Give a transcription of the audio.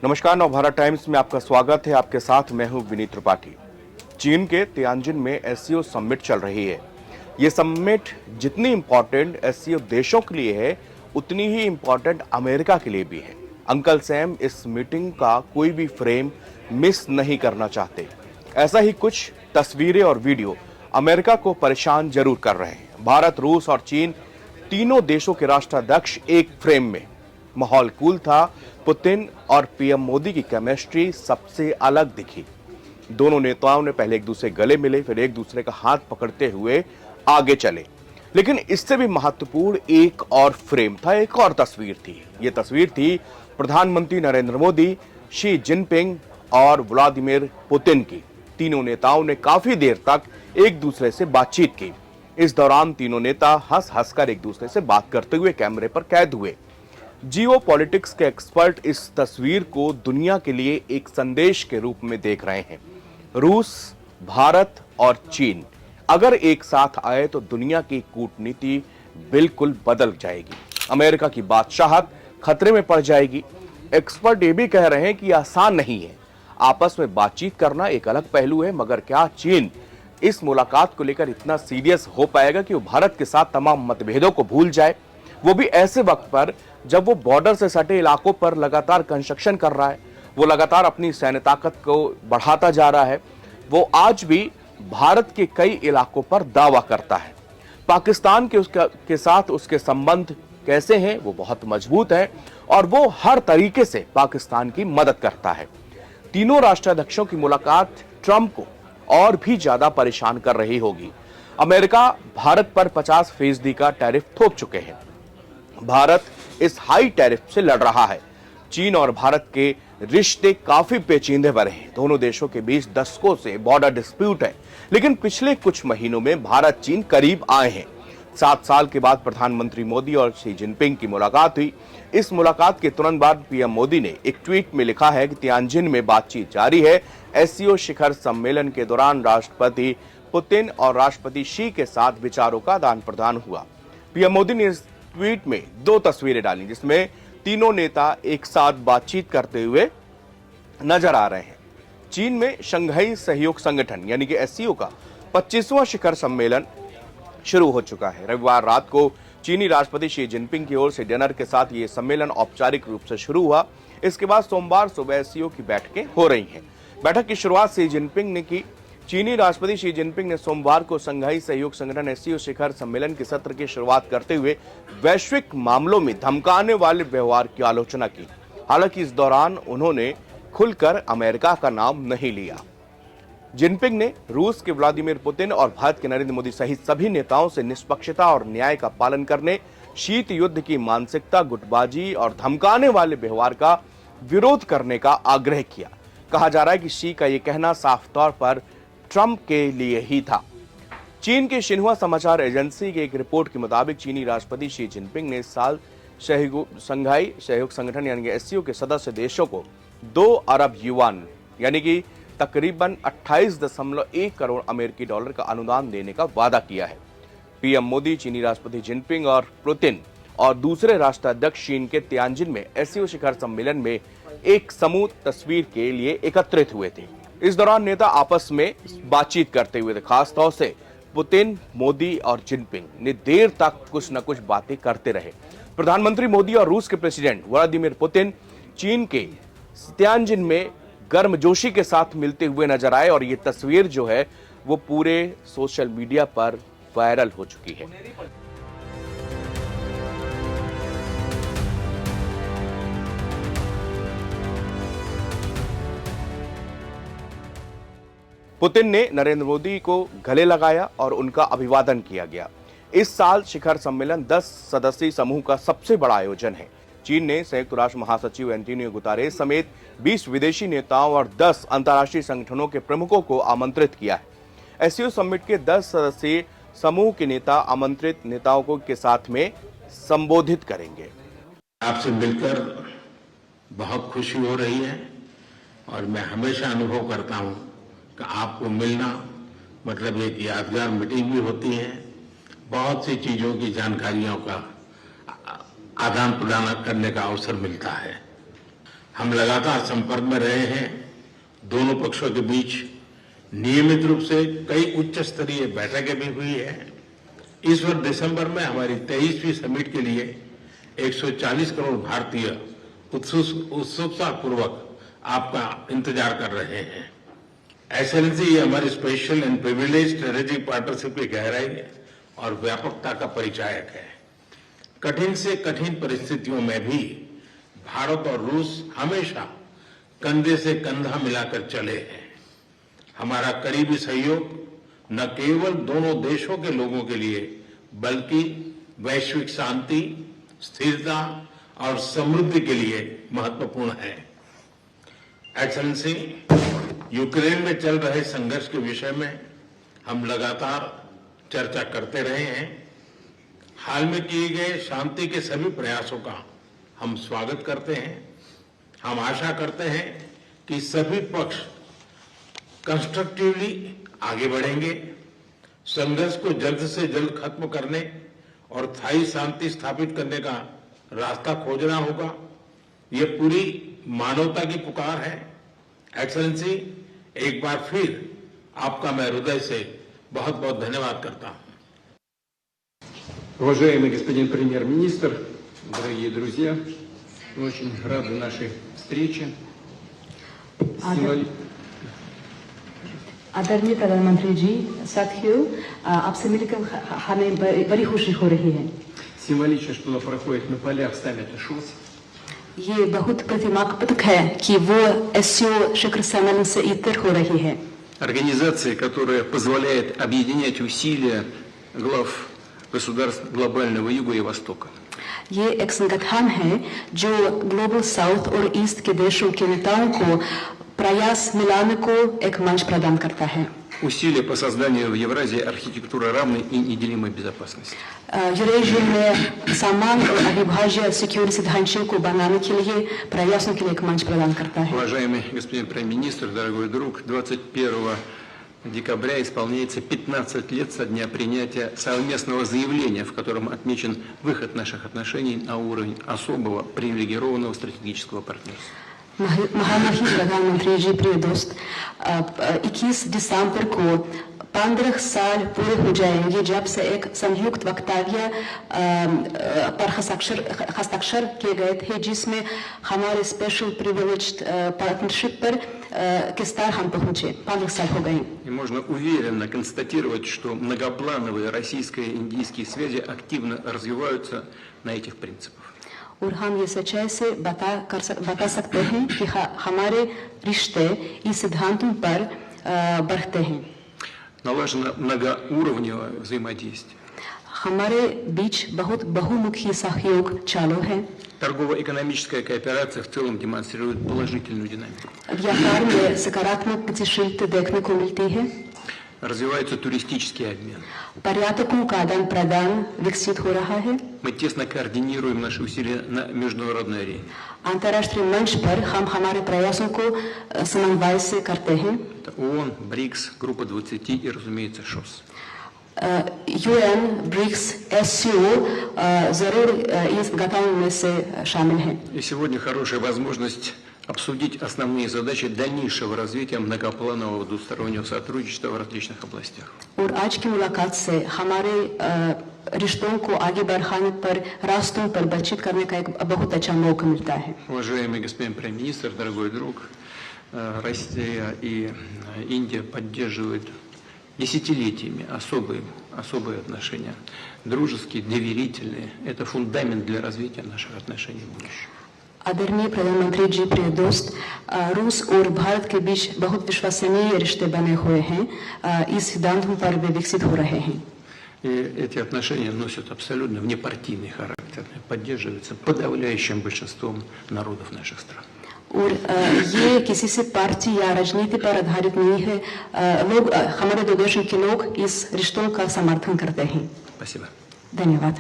नमस्कार, नवभारत टाइम्स में आपका स्वागत है। आपके साथ मैं हूं विनीत त्रिपाठी। चीन के तियानजिन में एससीओ समिट चल रही है। ये समिट जितनी इंपॉर्टेंट एससीओ देशों के लिए है, उतनी ही इंपॉर्टेंट अमेरिका के लिए भी है। अंकल सैम इस मीटिंग का कोई भी फ्रेम मिस नहीं करना चाहते। ऐसा ही कुछ तस्वीरें और वीडियो अमेरिका को परेशान जरूर कर रहे हैं। भारत, रूस और चीन तीनों देशों के राष्ट्राध्यक्ष एक फ्रेम में। माहौल कूल था। पुतिन और पीएम मोदी की केमिस्ट्री सबसे अलग दिखी। दोनों नेताओं ने पहले एक दूसरे गले मिले, फिर एक दूसरे का हाथ पकड़ते हुए आगे चले। लेकिन इससे भी महत्वपूर्ण एक और फ्रेम था, एक और तस्वीर थी। यह तस्वीर थी प्रधानमंत्री नरेंद्र मोदी, शी जिनपिंग और व्लादिमीर पुतिन की। तीनों नेताओं ने काफी देर तक एक दूसरे से बातचीत की। इस दौरान तीनों नेता हंस हंसकर एक दूसरे से बात करते हुए कैमरे पर कैद हुए। जियोपॉलिटिक्स के एक्सपर्ट इस तस्वीर को दुनिया के लिए एक संदेश के रूप में देख रहे हैं। रूस, भारत और चीन अगर एक साथ आए तो दुनिया की कूटनीति बिल्कुल बदल जाएगी। अमेरिका की बादशाहत खतरे में पड़ जाएगी। एक्सपर्ट ये भी कह रहे हैं कि आसान नहीं है। आपस में बातचीत करना एक अलग पहलू है, मगर क्या चीन इस मुलाकात को लेकर इतना सीरियस हो पाएगा कि वो भारत के साथ तमाम मतभेदों को भूल जाए, वो भी ऐसे वक्त पर जब वो बॉर्डर से सटे इलाकों पर लगातार कंस्ट्रक्शन कर रहा है, वो लगातार अपनी सैन्य ताकत को बढ़ाता जा रहा है। वो आज भी भारत के कई इलाकों पर दावा करता है। पाकिस्तान के साथ उसके संबंध कैसे हैं? वो बहुत मजबूत है और वो हर तरीके से पाकिस्तान की मदद करता है। तीनों राष्ट्राध्यक्षों की मुलाकात ट्रंप को और भी ज्यादा परेशान कर रही होगी। अमेरिका भारत पर 50% का टैरिफ थोप चुके हैं। भारत इस हाई टैरिफ से लड़ रहा है। चीन और भारत के रिश्ते काफी पेचीदे भरे हैं। दोनों देशों के बीच दशकों से बॉर्डर डिस्प्यूट है, लेकिन पिछले कुछ महीनों में भारत चीन करीब आए हैं। 7 साल के बाद प्रधानमंत्री मोदी और शी जिनपिंग की मुलाकात हुई। इस मुलाकात के तुरंत बाद पीएम मोदी ने एक ट्वीट में लिखा है कि तियानजिन में बातचीत जारी है। एससीओ शिखर सम्मेलन के दौरान राष्ट्रपति पुतिन और राष्ट्रपति शी के साथ विचारों का आदान प्रदान हुआ। पीएम मोदी ने इस ट्वीट में 2 तस्वीरें डाली, जिसमें तीनों नेता एक साथ बातचीत करते हुए नजर आ रहे हैं। चीन में शंघाई सहयोग संगठन यानी कि एससीओ का 25वां शिखर सम्मेलन शुरू हो चुका है। रविवार रात को चीनी राष्ट्रपति शी जिनपिंग की ओर से डिनर के साथ ये सम्मेलन औपचारिक रूप से शुरू हुआ। इसके बाद सोमवार सुबह एससीओ की बैठकें हो रही हैं। बैठक की शुरुआत शी जिनपिंग ने की। चीनी राष्ट्रपति शी जिनपिंग ने सोमवार को शंघाई सहयोग संगठन एससीओ शिखर सम्मेलन के सत्र की शुरुआत करते हुए वैश्विक मामलों में धमकाने वाले व्यवहार की आलोचना की। हालांकि इस दौरान उन्होंने खुलकर अमेरिका का नाम नहीं लिया। जिनपिंग ने रूस के व्लादिमीर पुतिन और भारत के नरेंद्र मोदी सहित सभी नेताओं से निष्पक्षता और न्याय का पालन करने, शीत युद्ध की मानसिकता, गुटबाजी और धमकाने वाले व्यवहार का विरोध करने का आग्रह किया। कहा जा रहा है कि शी का यह कहना साफ तौर पर ट्रंप के लिए ही था। चीन के शिन्हुआ समाचार एजेंसी की एक रिपोर्ट के मुताबिक चीनी राष्ट्रपति शी जिनपिंग ने इस साल शंघाई सहयोग संगठन यानी कि एससीओ के सदस्य देशों को 2 अरब युआन यानी कि तकरीबन 28.1 करोड़ अमेरिकी डॉलर का अनुदान देने का वादा किया है। पीएम मोदी, चीनी राष्ट्रपति जिनपिंग और पुतिन और दूसरे राष्ट्राध्यक्ष शी के तियानजिन में एससीओ शिखर सम्मेलन में एक समूह तस्वीर के लिए एकत्रित हुए थे। इस दौरान नेता आपस में बातचीत करते हुए थे। खास तौर से पुतिन, मोदी और जिनपिंग ने देर तक कुछ न कुछ बातें करते रहे। प्रधानमंत्री मोदी और रूस के प्रेसिडेंट व्लादिमीर पुतिन चीन के तियानजिन में गर्मजोशी के साथ मिलते हुए नजर आए और ये तस्वीर जो है वो पूरे सोशल मीडिया पर वायरल हो चुकी है। पुतिन ने नरेंद्र मोदी को गले लगाया और उनका अभिवादन किया गया। इस साल शिखर सम्मेलन 10 सदस्यीय समूह का सबसे बड़ा आयोजन है। चीन ने संयुक्त राष्ट्र महासचिव एंटोनियो गुतेरेस समेत 20 विदेशी नेताओं और 10 अंतर्राष्ट्रीय संगठनों के प्रमुखों को आमंत्रित किया है। एससीओ समिट के 10 सदस्यीय समूह के नेता आमंत्रित नेताओं को के साथ में संबोधित करेंगे। आपसे मिलकर बहुत खुशी हो रही है और मैं हमेशा अनुभव करता हूं कि आपको मिलना मतलब एक यादगार मीटिंग भी होती है। बहुत सी चीजों की जानकारियों का आदान प्रदान करने का अवसर मिलता है। हम लगातार संपर्क में रहे हैं। दोनों पक्षों के बीच नियमित रूप से कई उच्च स्तरीय बैठकें भी हुई है। इस वर्ष दिसंबर में हमारी 23वीं समिट के लिए 140 करोड़ भारतीय उत्सुकता पूर्वक आपका इंतजार कर रहे हैं। एक्सेलेंसी, ये हमारी special and privilege strategic partnership की गहराई और व्यापकता का परिचायक है। कठिन से कठिन परिस्थितियों में भी भारत और रूस हमेशा कंधे से कंधा मिलाकर चले हैं। हमारा करीबी सहयोग न केवल दोनों देशों के लोगों के लिए बल्कि वैश्विक शांति, स्थिरता और समृद्धि के लिए महत्वपूर्ण है। एक्सेलेंसी, यूक्रेन में चल रहे संघर्ष के विषय में हम लगातार चर्चा करते रहे हैं। हाल में किए गए शांति के सभी प्रयासों का हम स्वागत करते हैं। हम आशा करते हैं कि सभी पक्ष कंस्ट्रक्टिवली आगे बढ़ेंगे। संघर्ष को जल्द से जल्द खत्म करने और स्थायी शांति स्थापित करने का रास्ता खोजना होगा। यह पूरी मानवता की पुकार है। एक्सेलेंसी, एक बार फिर आपका मैं हृदय से बहुत बहुत धन्यवाद करता हूं। Уважаемый господин премьер-министр, дорогие друзья, мы очень рады нашей встрече. आदरणीय प्रधानमंत्री जी, साथियों, आपसे मिलकर हमें बड़ी खुशी हो रही है। Символично, что она проходит на полях саммита ШОС. ये बहुत प्रतिमात्मक है कि वो एससीओ शिखर सम्मेलन से इतर हो रही है। Организация, которая позволяет объединять усилия глав государств глобального Юга и Востока. ये एक संगठन है जो ग्लोबल साउथ और ईस्ट के देशों के नेताओं को प्रयास मिलाने को एक मंच प्रदान करता है। Усилия по созданию в Евразии архитектуры равной и неделимой безопасности. यूरेशिया में समान और अविभाज्य सिक्योरिटी ढांचे को बनाने के लिए प्रयासों के लिए एक मंच प्रदान करता है। Уважаемый господин премьер-министр, дорогой друг, 21 декабря исполняется 15 лет со дня принятия совместного заявления, в котором отмечен выход наших отношений на уровень особого привилегированного стратегического партнерства. महामहिम प्रधानमंत्री जी, प्रिय दोस्त, 21 दिसंबर को 15 साल पूरे हो जाएंगे जब से एक संयुक्त वक्तव्य पर हस्ताक्षर किए गए थे, जिसमें हमारे स्पेशल प्रिविलेज्ड पार्टनरशिप पर किस तरह हम पहुंचे। 15 साल हो गए। И можно уверенно констатировать, что многоплановые российско-индийские связи активно развиваются на этих принципах. और हम ये सच्चाई से बता सकते हैं कि हमारे रिश्ते इस सिद्धांतों पर बढ़ते हैं। Налажено многоуровневое взаимодействие. हमारे बीच बहुत बहुमुखी सहयोग चालू है। Торгово-экономическая кооперация в целом демонстрирует положительную динамику. व्यापार में सकारात्मक गतिशीलता देखने को मिलती है। Развивается туристический обмен. पर्यटकों का आदान प्रदान विकसित हो रहा है। Мы тесно координируем наши усилия на международной арене. अंतर्राष्ट्रीय मंच पर हम हमारे प्रयासों को समन्वय से करते हैं। Это ООН, БРИКС, Группа 20 и, разумеется, ШОС. यूएन, ब्रिक्स, एससीओ जरूर इस गठन में से शामिल हैं। И сегодня хорошая возможность обсудить основные задачи дальнейшего развития многопланового двустороннего сотрудничества в различных областях. और आज की मुलाकात से हमारे रिश्तों को आगे बढ़ाने पर रास्तों पर बातचीत करने का एक बहुत अच्छा मौका मिलता है। Уважаемый господин премьер-министр, дорогой друг, Россия и Индия поддерживают десятилетиями особые отношения, дружеские, доверительные. Это фундамент для развития наших отношений в будущем. आदरणीय प्रधानमंत्री जी, प्रिय दोस्त, रूस और भारत के बीच बहुत विश्वसनीय रिश्ते बने हुए हैं। इस सिद्धांतों पर वे विकसित हो रहे हैं। И эти отношения носят абсолютно внепартийный характер, поддерживаются подавляющим большинством народов наших стран. और ये किसी से पार्टी या राजनीति पर आधारित नहीं है। लोग, हमारे दो देशों के लोग इस रिश्तों का समर्थन करते हैं। Спасибо. धन्यवाद।